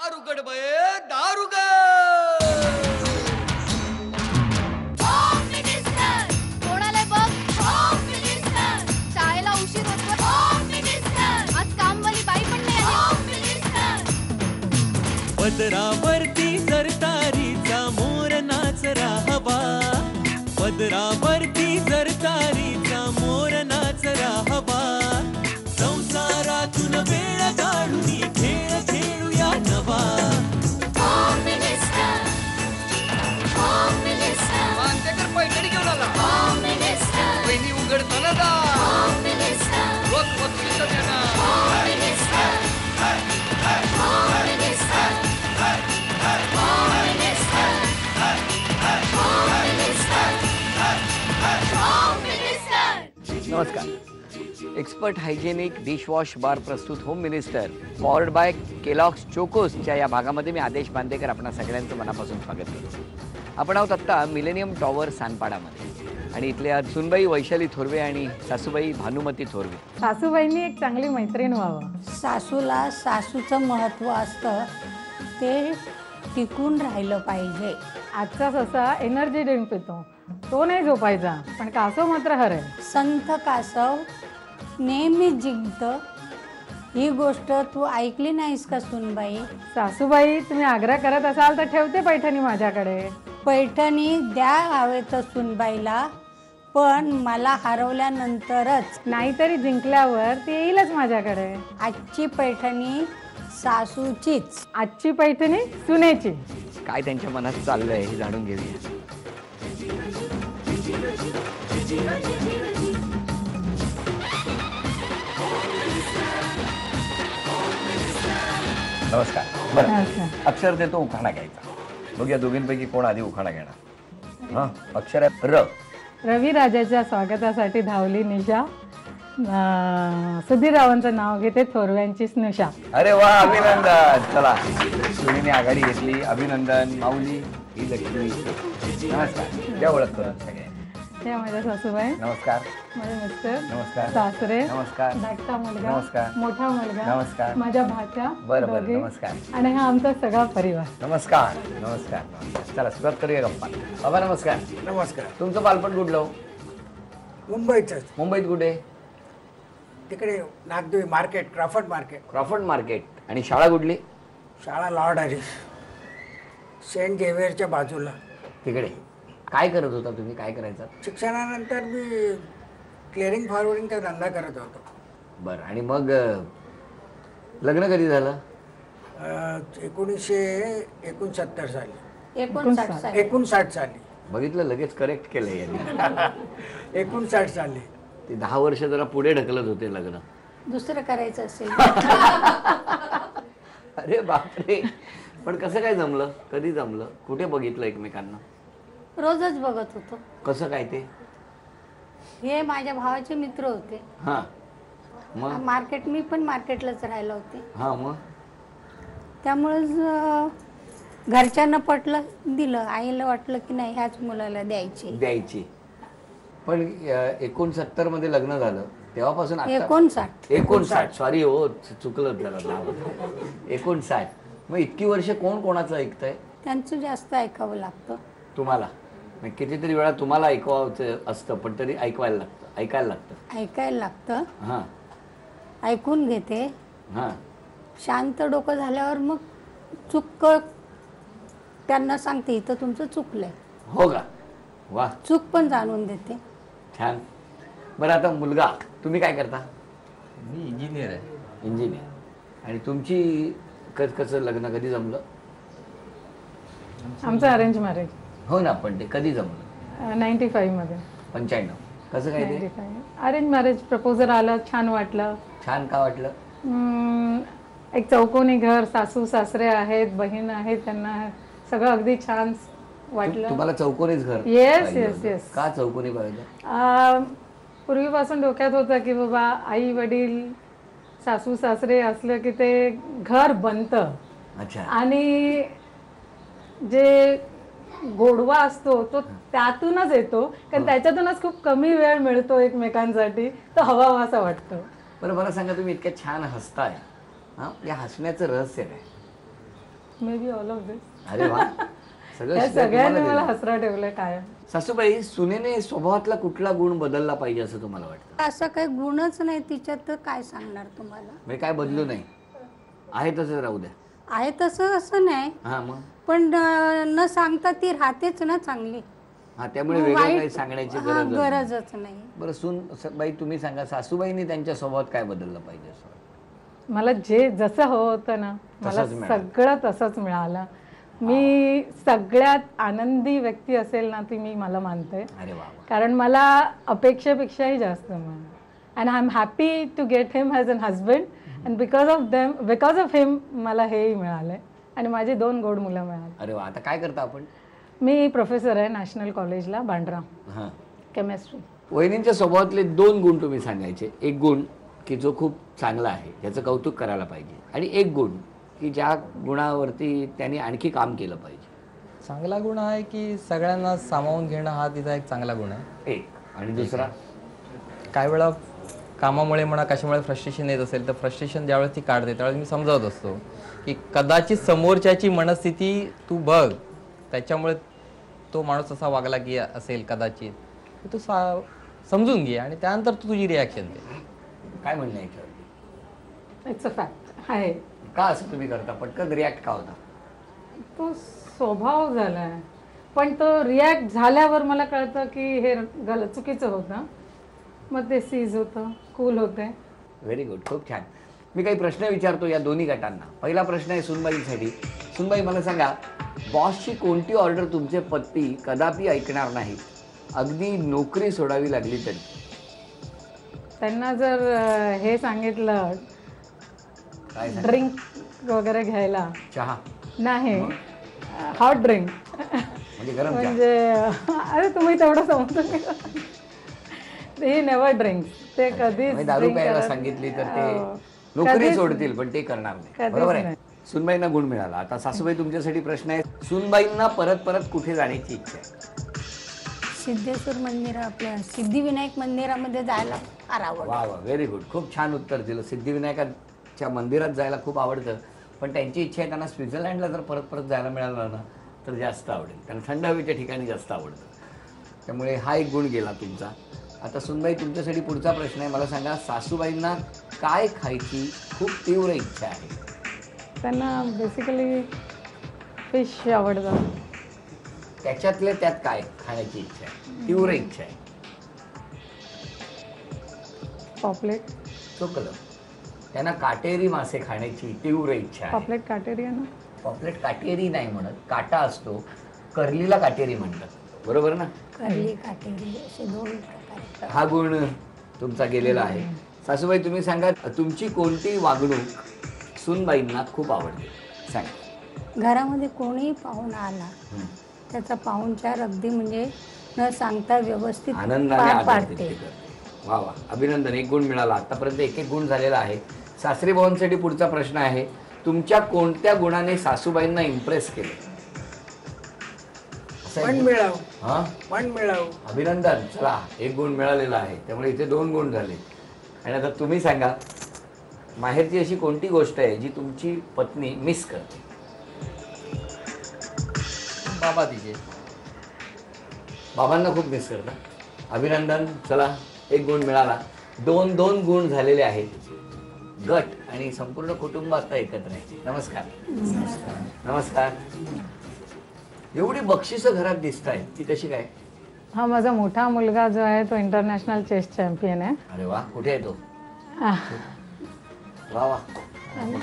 दारुगड बये दारुगड. कोणाला बघ शाळेला उशीर होतो. आज कामवाली बाई पण नाही आली. पदरावरती सरतारीचा मोर नाचरा हवा, पदरावरती सरतारीचा मोर नाचरा हवा. संसारातून वेळ काढून खेळ खेळूया नवा. मानतेकर पैठणी घेऊन आला. वहिनी उघडताना दा रोज बक्षीस देणार. नमस्कार. एक्सपर्ट हायजेनिक डिशवॉश बार प्रस्तुत home minister powered by Kellogg's चोकोसच्या या भागामध्ये मी आदेश बांदेकर आपणा सगळ्यांचं मनापासून स्वागत करतो. आपण आहोत आत्ता मिलेनियम टॉवर सानपाडामध्ये आणि इथल्या सुनबाई वैशाली थोरवे आणि सासूबाई भानुमती थोरवे. सासूबाईंनी एक चांगली मैत्रीण व्हावं. सासूला सासूचं महत्त्व असतं ते टिकून राहिलं पाहिजे. आजचा ससा एनर्जी ड्रिंक पितो, तो नाही झोपायचा, पण कासव मात्र हरेल. संत कासव नेहमी जिंकतं. ही गोष्ट तू ऐकली नाहीस का सुनबाई? सासूबाई, तुम्ही आग्रह करत असाल तर ठेवते पैठणी माझ्याकडे. पैठणी द्या हवे तर सुनबाईला, पण मला हरवल्यानंतरच. नाहीतरी जिंकल्यावर ती येईलच माझ्याकडे. आजची पैठणी सासूचीच. आजची पैठणी सुनेची. काय त्यांच्या मनात चाललंय हे जाणून घेऊया. नमस्कार. बरं, नमस्कार. अक्षर देतो उखाणा घ्यायचा. बघूया दोघींपैकी कोण आधी उखाणा घेणार. हां, अक्षर आहे र. रवी राजाच्या स्वागतासाठी धावली निशा. सुधीररावांचं नाव घेते, थोरव्यांची स्नुषा. अरे वा, अभिनंदन. चला, सुनीने आघाडी घेतली. अभिनंदन. माऊली ही लक्ष्मी. नमस्कार. द्या ओळख करून सगळे. त्या माझ्या सासूबाई. नमस्कार. माझे मिस्टर. नमस्कार. सासरे. नमस्कार. धाकटा मुलगा. नमस्कार. मोठा मुलगा. नमस्कार. माझ्या भाच्या. बरं बरं. दोघी. नमस्कार. आणि हा आमचा सगळा परिवार. नमस्कार. नमस्कार. नमस्कार. चला सुरुवात करूया गप्पा. बाबा नमस्कार. नमस्कार. तुमचं बालपण कुठलं हो? मुंबईचंच. मुंबईत कुठे? तिकडे Nagdevi market, Crawford market. Crawford market. आणि शाळा कुठली? शाळा लॉर्ड हॅरिस, सेंट झेवियरच्या बाजूला. तिकडे. काय करत होता तुम्ही? काय करायचा? शिक्षणानंतर मी क्लिअरिंग फॉरवर्डिंगचा धंदा करत होतो. बरं. आणि मग लग्न कधी झालं? 1969 साली. 59 साली. बघितलं, लगेच करेक्ट केलं यांनी. 59 साली. ते 10 वर्ष जरा पुढे ढकलत होते लग्न. दुसरं करायचं असेल. अरे बापरे. पण कसं काय जमलं? कधी जमलं? कुठे बघितलं एकमेकांना? रोजच बघत होतो. कसं काय ते? हे माझ्या भावाचे मित्र होते. हां. मग? मार्केट, मी पण मार्केटलाच राहिला होते. हां. मग? त्यामुळेच घरच्यांना पटलं, दिलं. आईला वाटलं की नाही ह्याच मुलाला द्यायची. पण 69 मध्ये लग्न झालं तेव्हापासून 59 सॉरी हो, चुकलं जरा नाव. 59. मग इतकी वर्ष कोण कोणाचं ऐकतंय? त्यांचं जास्त ऐकावं लागतं. तुम्हाला कितीतरी वेळा तुम्हाला ऐकवायचं असतं, पण तरी ऐकायला लागतं. हां. ऐकून घेते. हां. शांत डोकं झाल्यावर मग चूक त्यांना सांगते, इथं तुमचं चुकलंय. हो का? वा. चूक पण जाणून देते. छान. बरं, आता मुलगा, तुम्ही काय करता? मी इंजिनियर आहे. इंजिनियर. आणि तुमची कसं लग्न कधी जमलं? आमचं अरेंज मॅरेज. हो ना, पण ते कधी जमलं? 95 मध्ये. 95. कसं काय ते? Arrange marriage. प्रपोजल आलं, छान वाटलं. छान का वाटलं? एक चौकोनी घर, सासू सासरे आहेत, बहीण आहेत, त्यांना सगळं अगदी छान वाटलं. तुम्हाला चौकोनीच घर? येस. का चौकोनी पाहिजे? पूर्वीपासून डोक्यात होतं की बाबा आई वडील सासू सासरे असलं की ते घर बनतं. अच्छा. आणि जे गोडवा असतो तो त्यातूनच येतो, कारण त्याच्यातूनच खूप कमी वेळ मिळतो एकमेकांसाठी, तो हवा असा वाटतो. बरं, मला सांगा, तुम्ही इतक्या छान हसताय, हां, या हसण्याचं रहस्य काय? मे बी ऑल ऑफ दिस. अरे वा सगळं या शिकवत सगळ्यांनी तुम्हाला मला दिलं. हसरा ठेवलंय कायम. सासूबाई सुनेने स्वभावातला कुठला गुण बदलला पाहिजे असं तुम्हाला वाटतं? असं काही गुणच नाही तिच्यात, तर काय सांगणार तुम्हाला. म्हणजे काय बदलू नाही, आहे तसंच राहू द्या. आहे तसं असं नाही, हा मग पण न सांगता ती राहतेच ना चांगली. हा त्यामुळे वेगळं वाईट- काही सांगण्याची हा, गरज नाही. गरजच नाही. बरं बाई तुम्ही सांगा, सासूबाईंनी त्यांच्या स्वभावात काय बदललं पाहिजे असं वाटतं? मला जसं हवं होतं ना मला तसंच मिळालं. सगळं तसंच मिळालं. मी सगळ्यात आनंदी व्यक्ती असेल ना ती मी मला मानते, अरे वा वा. कारण मला अपेक्षेपेक्षाही जास्त मिळालं. And I am happy to get him as an husband and because of him मला हेही मिळालंय आणि माझी 2 गोड मुलं मिळाली. अरे वा. आता काय करता आपण? मी प्रोफेसर आहे नॅशनल कॉलेजला बांद्रा, हां केमिस्ट्री. वहिनींच्या स्वभावातले 2 गुण तुम्ही सांगायचे. एक गुण की जो खूप चांगला आहे, ज्याचं कौतुक करायला पाहिजे, आणि एक गुण की ज्या गुणावरती त्यांनी आणखी काम केलं पाहिजे. चांगला गुण आहे की सगळ्यांना सामावून घेणं हा तिचा एक चांगला गुण आहे. एक. आणि दुसरा? काही वेळा कामामुळे म्हणा कशामुळे फ्रस्ट्रेशन येत असेल तर फ्रस्ट्रेशन ज्यावेळेस ती काढते त्यावेळेस मी समजावत असतो की कदाचित समोरच्याची मनस्थिती तू बघ, त्याच्यामुळे तो माणूस असा वागला की असेल कदाचित, तू समजून घे आणि त्यानंतर तू तुझी रिॲक्शन दे. काय म्हणणं आहे याच्यावरती? इट्स अ फॅक्ट आहे. का असं तुम्ही करता? पटकन रिॲक्ट का होता? तो स्वभाव झालाय, पण तो रिॲक्ट झाल्यावर मला कळतं की हे चुकीचं होतं, मग ते सीज होतं, कूल होते. व्हेरी गुड, खूप छान. मी काही प्रश्न विचारतो या दोन्ही गटांना. पहिला प्रश्न आहे सुनबाईसाठी. सुनबाई मला सांगा, बॉसची कोणती ऑर्डर तुमचे पती कदापि ऐकणार नाहीत, अगदी नोकरी सोडावी लागली तरी? त्यांना जर हे सांगितलं काय सांगा? ड्रिंक वगैरे घ्यायला, चहा नाही हॉट ड्रिंक, म्हणजे गरम चहा? म्हणजे अरे तुम्ही तेवढं समजून घ्या. ही नेव्हर ड्रिंक, ते कधीच म्हणजे दारू drink प्यायला करत- सांगितली तर ते हो. नोकरी कधीच- सोडतील, पण ते करणार नाही. कधीच बरोबर आहे. नाही. सुनबाईंना गुण मिळाला. आता सासूबाई तुमच्यासाठी प्रश्न आहे. सुनबाईंना परत परत कुठे जाण्याची इच्छा आहे? सिद्धेश्वर मंदिर, आपल्या सिद्धिविनायक मंदिरामध्ये जायला फार आवडतं. वा वा, व्हेरी गुड, खूप छान उत्तर दिलं. सिद्धिविनायकाच्या मंदिरात जायला खूप आवडतं, पण त्यांची इच्छा आहे त्यांना स्वित्झर्लंडला जर परत परत जायला मिळालं ना तर जास्त आवडेल. त्यांना थंड हवेच्या ठिकाणी जास्त आवडतं. त्यामुळे हा एक गुण गेला तुमचा. आता सुनबाई तुमच्यासाठी पुढचा प्रश्न आहे. मला सांगा, सासूबाईंना काय खायची खूप तीव्र इच्छा आहे? त्यांना बेसिकली फिश आवडतं. त्याच्यातले त्यात काय खाण्याची इच्छा आहे, तीव्र इच्छा आहे? पॉपलेट. चुकलं. त्यांना काटेरी मासे खाण्याची तीव्र इच्छा आहे. पॉपलेट काटेरी आहे ना? पॉपलेट काटेरी नाही म्हणत, काटा असतो, कर्लीला काटेरी म्हणतात, बरोबर ना? करली, काटेरी असे 2 प्रकार आहेत. हा गुण तुमचा गेलेला आहे. सासूबाई तुम्ही सांगा, तुमची कोणती वागणूक सुनबाईंना खूप आवडते? सांगा. घरामध्ये कोणीही पाहुणा आला त्याचा पाहुणचार अगदी म्हणजे न सांगता व्यवस्थित आनंदाने पार आदर पाडते. तिथे करते. वा वा, अभिनंदन. एक गुण मिळाला. आतापर्यंत एक गुण झालेला आहे. सासरे भावांसाठी पुढचा प्रश्न आहे. तुमच्या कोणत्या गुणाने सासूबाईंना इम्प्रेस केले? पण मिळावं, हा, पण मिळावं. अभिनंदन. चला, एक गुण मिळालेला आहे. त्यामुळे इथे 2 गुण झाले. आणि आता तुम्ही सांगा, माहेरची अशी कोणती गोष्ट आहे जी तुमची पत्नी मिस करते? बाबा तिचे. बाबांना खूप मिस करता. अभिनंदन. चला, एक गुण मिळाला. 2 गुण झालेले आहेत. गट आणि संपूर्ण कुटुंब आता एकत्र आहे. नमस्कार. नमस्कार. एवढी बक्षिसं घरात दिसत आहेत, ती कशी काय? हा माझा मोठा मुलगा जो आहे तो इंटरनॅशनल चेस चॅम्पियन आहे. अरे वा, कुठे आहे तो? वा वा,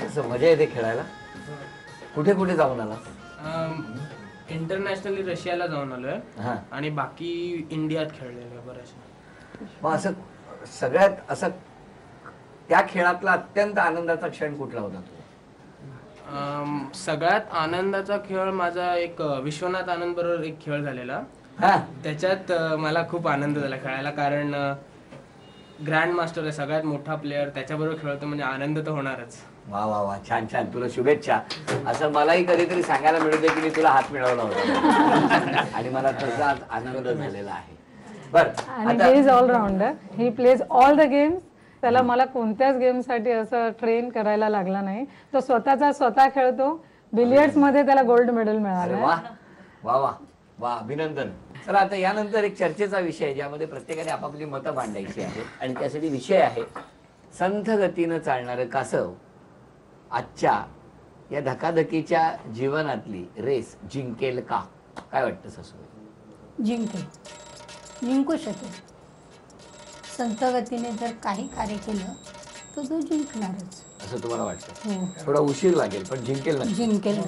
कसं मजा येते खेळायला. कुठे कुठे जाऊन आला? इंटरनॅशनली रशियाला जाऊन आलोय हां. आणि बाकी इंडियात खेळलेलो आहे बऱ्याचशा. मग असं सगळ्यात असं त्या खेळातला अत्यंत आनंदाचा क्षण कुठला होता तो? सगळ्यात आनंदाचा खेळ माझा एक विश्वनाथ आनंद बरोबर एक खेळ झालेला. हा, त्याच्यात मला खूप आनंद झाला खेळायला, कारण ग्रँड मास्टर आहे, सगळ्यात मोठा प्लेअर, त्याच्याबरोबर खेळतो म्हणजे आनंद तर होणारच. वा वा वा, छान छान. तुला शुभेच्छा. असं मलाही कधीतरी सांगायला मिळते की मी तुला हात मिळवला होता आणि मला त्याचा आनंद झालेला आहे. बरं, आणि he is allrounder. He plays all the games. त्याला मला कोणत्याच गेमसाठी असं ट्रेन करायला लागला नाही. तो स्वतः खेळतो. बिलियर्ड्स मध्ये त्याला गोल्ड मेडल अरे मिळालं. वा वा वा वा, अभिनंदन. चला आता यानंतर एक चर्चेचा विषय आहे ज्यामध्ये प्रत्येकाने आपापली मतं मांडायची आहेत आणि त्यासाठी विषय आहे संथ गतीनं चालणारं कासव आजच्या या धकाधकीच्या जीवनातली रेस जिंकेल का? काय वाटतं सासूबाई? जिंकू शकेल. संथ गतीने जर काही कार्य केलं तर तो जिंकणारच. असं तुम्हाला वाटतं? हो, थोडा उशीर लागेल पण जिंकेल ना? जिंकेल.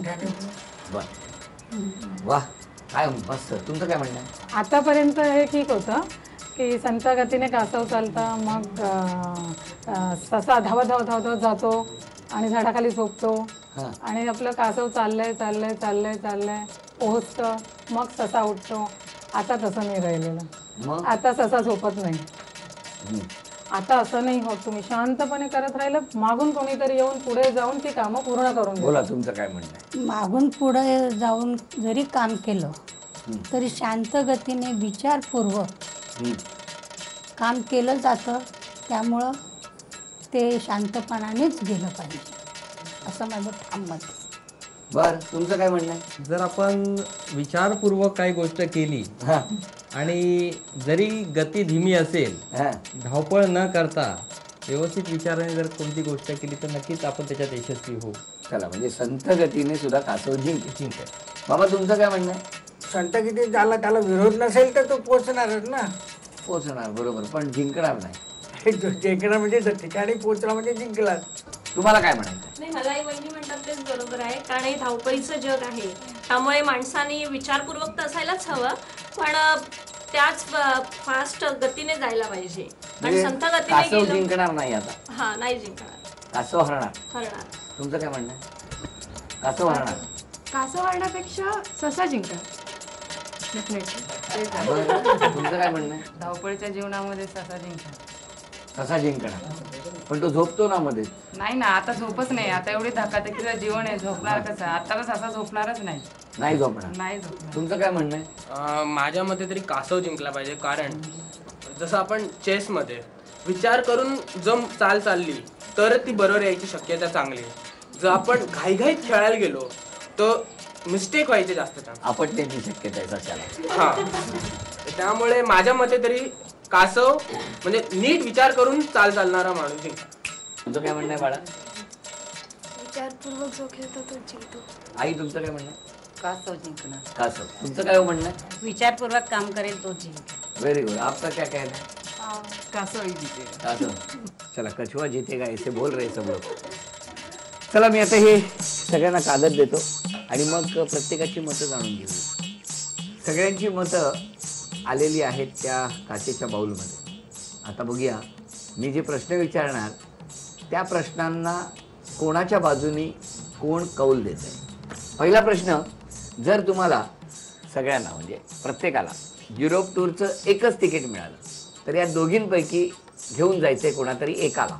बर, वा, काय मस्त. तुमचं काय म्हणणं आहे? आतापर्यंत हे ठीक होतं की संथ गतीने कासव चालता, मग ससा धावत धावत धावत धावत जातो आणि झाडाखाली झोपतो हां. आणि आपलं कासव चाललंय चाललंय चाललंय चाललंय पोहोचतं, मग ससा उठतो. आता तसं नाही राहिलेलं. मग आता ससा झोपत नाही. आता असं नाही होत. तुम्ही शांतपणे करत राहिलं, मागून कोणीतरी येऊन पुढे जाऊन ती कामं पूर्ण करून बोला, देतं. तुमचं काय म्हणणं आहे? मागून पुढे जाऊन जरी काम केलं तरी शांत गतीने विचारपूर्वक काम केलं जातं. त्यामुळं ते शांतपणानेच गेलं पाहिजे असं माझं ठाम मत आहे. बर, तुमचं काय म्हणणं आहे? जर आपण विचारपूर्वक काही गोष्ट केली हां आणि जरी गती धीमी असेल, हां धावपळ न करता व्यवस्थित विचाराने जर कोणती गोष्ट केली तर नक्कीच आपण त्याच्यात यशस्वी होऊ. चला, म्हणजे संथ गतीने सुद्धा कासव जिंकेल. बाबा, तुमचं काय म्हणणं आहे? संत किती झाला त्याला विरोध नसेल तर तो पोचणारच ना. पोचणार, बरोबर, पण जिंकणार नाही. जिंकणार म्हणजे ठिकाणी पोचला म्हणजे जिंकला. तुम्हाला काय म्हणायचं? नाही, मलाही वहिनी म्हणतात तेच बरोबर आहे. कारण हे धावपळीचं जग आहे, त्यामुळे माणसाने विचारपूर्वक तर असायलाच हवं, पण त्याच फास्ट गतीने जायला पाहिजे. आणि म्हणजे संथ गतीने कासव गेलं जिंकणार नाही आता, हा नाही जिंकणार, कासव हरणार. हरणार. तुमचं काय म्हणणं आहे? कासव हरणार. कासव हरण्यापेक्षा ससा जिंकणार. बरं, तुमचं काय म्हणणं आहे? धावपळीच्या जीवनामध्ये ससा जिंकणार. कसा जिंकणार? पण तो झोपतो ना मध्ये. नाही ना, आता झोपच नाही. आता एवढी धकाधकीचं जीवन आहे, झोपणार कसं? आता ससा झोपणारच नाही. नाही झोपणार. नाही झोपणार. तुमचं काय म्हणणं आहे? माझ्या मते तरी कासव जिंकला पाहिजे. कारण जसं आपण चेसमध्ये विचार करून जर चाल चालली तर ती बरोबर यायची शक्यता चांगली आहे. जर आपण घाईघाईत खेळायला गेलो तर मिस्टेक व्हायचे जास्त चान्स. आपटण्याची शक्यता आहे सशाला. हा, त्यामुळे माझ्या मते तरी कासव म्हणजे नीट विचार करून चाल चालणारा माणूस जिंकला. तुमचं काय म्हणणं आहे बाळा? विचारपूर्वक जो खेळतो तो जिंकतो. आई, तुमचं काय म्हणणं आहे? कासव जिंकणार. कासव. तुमचं काय म्हणणं आहे? विचारपूर्वक काम करेल तो जिंकेल. Very good. आपका क्या कहना है? कासव ही जिंकेल. कासव. चला, कछुआ जीतेगा ऐसे बोल रहे सब लोग. चला, मी आता हे सगळ्यांना कागद देतो आणि मग प्रत्येकाची मतं जाणून घेऊ. सगळ्यांची मतं आलेली आहेत त्या काचेच्या बाउलमध्ये. आता बघूया, मी जे प्रश्न विचारणार त्या प्रश्नांना कोणाच्या बाजूनी कोण कौल देत आहे. पहिला प्रश्न, जर तुम्हाला सगळ्यांना म्हणजे प्रत्येकाला युरोप टूरचं एकच तिकीट मिळालं तर या दोघींपैकी घेऊन जायचं आहे कोणातरी एकाला,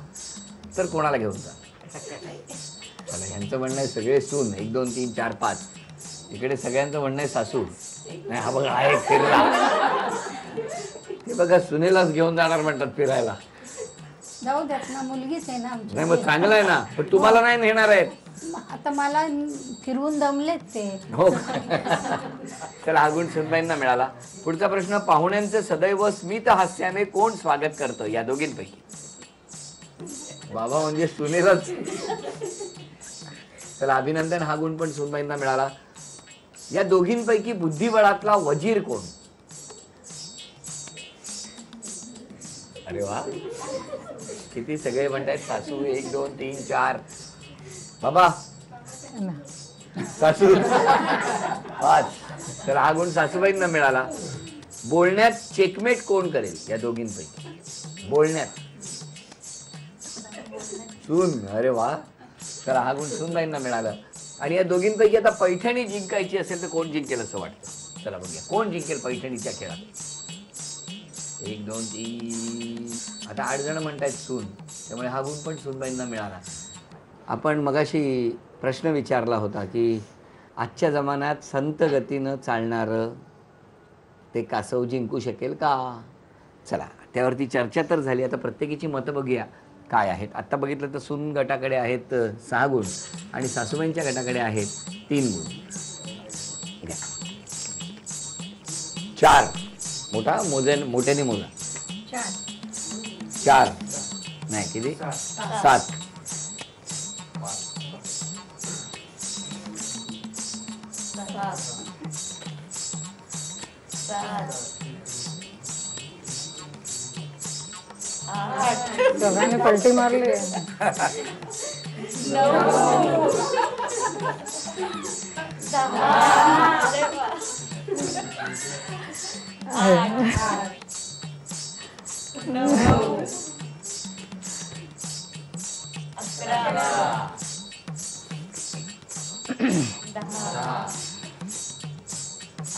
तर कोणाला घेऊन जा? चला, ह्यांचं म्हणणं आहे सगळे सून, 1 2 3 4 5. इकडे सगळ्यांचं म्हणणं आहे सासू. नाही, हा बघा, आहे फिरला. ते बघा, सुनेलाच घेऊन जाणार म्हणतात फिरायला. जाऊ द्यात ना, मुलगीच आहे ना आमची. नाही, मग चांगलं आहे ना, पण तुम्हाला नाही नेणार आहेत. आता मला फिरवून दमलेत ते. हो. चला, हा गुण सुनबाईंना मिळाला. पुढचा प्रश्न, पाहुण्यांचं सदैव स्मित हास्याने कोण स्वागत करतं या दोघींपैकी? बाबा, म्हणजे सुनेलाच. चला, अभिनंदन. हा गुण पण सुनबाईंना मिळाला. या दोघींपैकी बुद्धिबळातला वजीर कोण? अरे वा, किती सगळे म्हणतायत सासू. 1 2 3 4. बाबा, सासू 5. तर हा गुण सासूबाईंना मिळाला. बोलण्यात चेकमेट कोण करेल या दोघींपैकी? बोलण्यात सून. अरे वा, तर हा गुण सूनबाईंना मिळाला. आणि या दोघींपैकी आता पैठणी जिंकायची असेल तर कोण जिंकेल असं वाटतं? चला बघूया, कोण जिंकेल पैठणीच्या खेळात? 1 2 3. आता 8 जण म्हणतायत सून, त्यामुळे हा गुण पण सूनबाईंना मिळाला. आपण मगाशी प्रश्न विचारला होता की आजच्या जमान्यात संत गतीनं चालणारं ते कासव जिंकू शकेल का? चला, त्यावरती चर्चा तर झाली. आता प्रत्येकीची मतं बघूया. काय आहेत. आत्ता बघितलं तर सून गटाकडे आहेत 6 गुण आणि सासूबाईंच्या गटाकडे आहेत 3 गुण. 4 मोठा मोठ्याने मोजा. 4 नाही किती 7. दोघांनी पलटी मारली.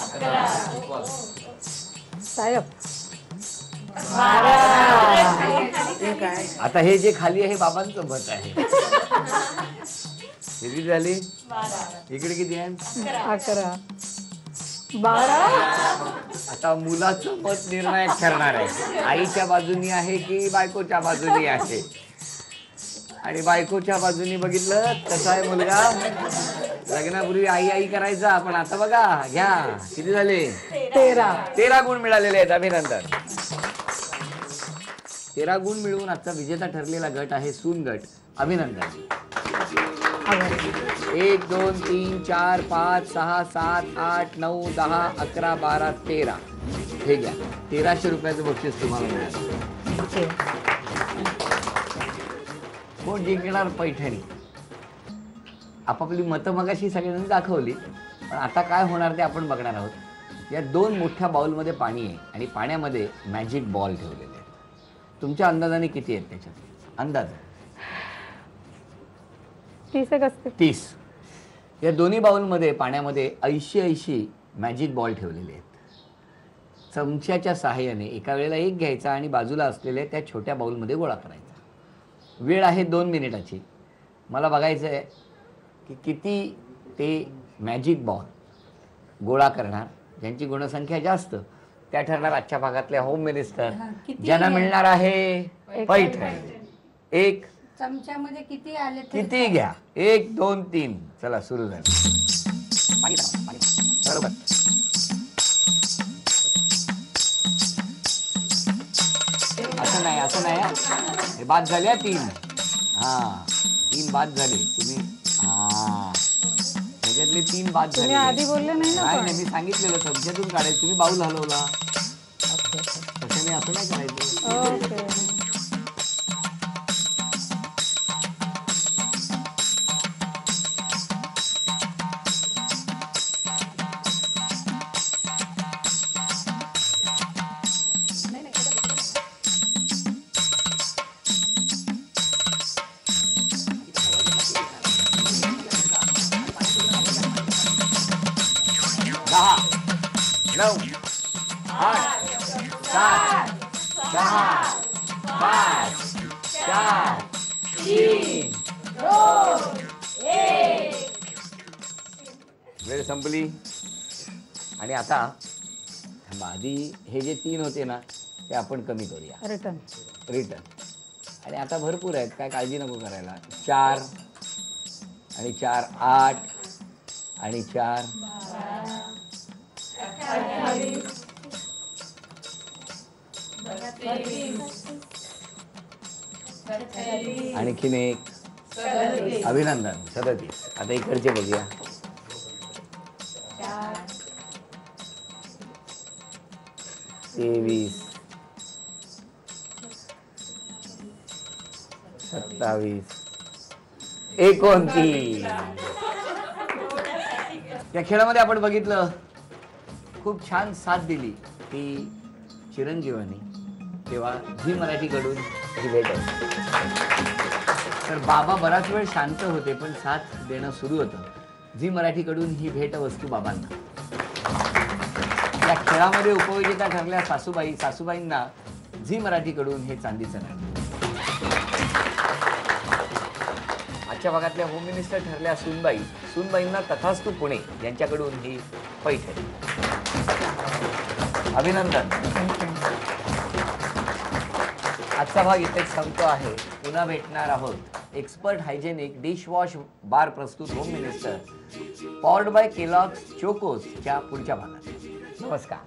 11 साहेब. आता हे जे खाली आहे बाबांचं मत आहे. किती झाली? इकडे किती आहे? 11 12. आता मुलाचं मत निर्णायक ठरणार आहे. आईच्या बाजूनी आहे की बायकोच्या बाजूनी आहे. आणि बायकोच्या बाजूनी बघितलं कसा आहे मुलगा. लग्नापूर्वी आई आई करायचा पण आता बघा घ्या किती झाले? 13 गुण मिळालेले आहेत. अभिनंदन. 13 गुण मिळवून आजचा विजेता ठरलेला गट आहे सून गट. अभिनंदन. 1 2 3 4 5 6 7 8 9 10 11 12 13. हे घ्या 1300 रुपयाचं बक्षीस तुम्हाला मिळालं. कोण जिंकणार पैठणी? आपापली मतं मगाशी सगळ्यांनी दाखवली पण आता काय होणार ते आपण बघणार आहोत. या 2 मोठ्या बाउलमध्ये पाणी आहे आणि पाण्यामध्ये मॅजिक बॉल ठेवलेले आहेत. तुमच्या अंदाजाने किती आहेत त्याच्यात? अंदाज 30 असते. 30. या दोन्ही बाउलमध्ये पाण्यामध्ये 80 मॅजिक बॉल ठेवलेले आहेत. चमच्याच्या सहाय्याने एका वेळेला एक घ्यायचा आणि बाजूला असलेल्या त्या छोट्या बाउलमध्ये गोळा करायचा. वेळ आहे 2 मिनिटाची. मला बघायचं आहे की किती ते मॅजिक बॉल गोळा करणार. ज्यांची गुणसंख्या जास्त त्या ठरणार आजच्या भागातल्या होम मिनिस्टर. ज्यांना मिळणार आहे पैठणी. 1 चमच्यामध्ये किती आले? किती घ्या? 1 2 3. चला सुरू झालं. बरोबर. असं नाही हे बाद झाले 3. हा 3 बाद झाले. तुम्ही त्याच्यातले 3 बाद झाले. आधी बोलले नाही ना. नाही मी सांगितलेलं चमच्यातून काढायचं. तुम्ही बाऊल हलवला तसं असं नाही करायचं. वेळ संपली. आणि आता आधी हे जे 3 होते ना ते आपण कमी करूया. रिटर्न. आणि आता भरपूर आहेत काय काळजी नको करायला. 4 आणि 4 8 आणि 4 आणखीन एक. अभिनंदन. 37. आता इकडचे बघूया. 23 27 29. या खेळामध्ये आपण बघितलं खूप छान साथ दिली ती चिरंजीवानी. तेव्हा झी मराठीकडून ही भेट आहे. तर बाबा बराच वेळ शांत होते पण साथ देणं सुरू होतं. झी मराठीकडून ही भेट वस्तू बाबांना. या खेळामध्ये उपविजेता ठरल्या सासूबाईंना झी मराठीकडून हे चांदीचं नाणं. आजच्या भागातल्या होम मिनिस्टर ठरल्या सूनबाईंना तथास्तु पुणे यांच्याकडून ही पैठणी. अभिनंदन. आजचा भाग इथेच संपतो आहे. पुन्हा भेटणार आहोत एक्सपर्ट हायजेनिक डिशवॉश बार प्रस्तुत home minister powered by Kellogg's चोकोसच्या पुढच्या भागात. नमस्कार.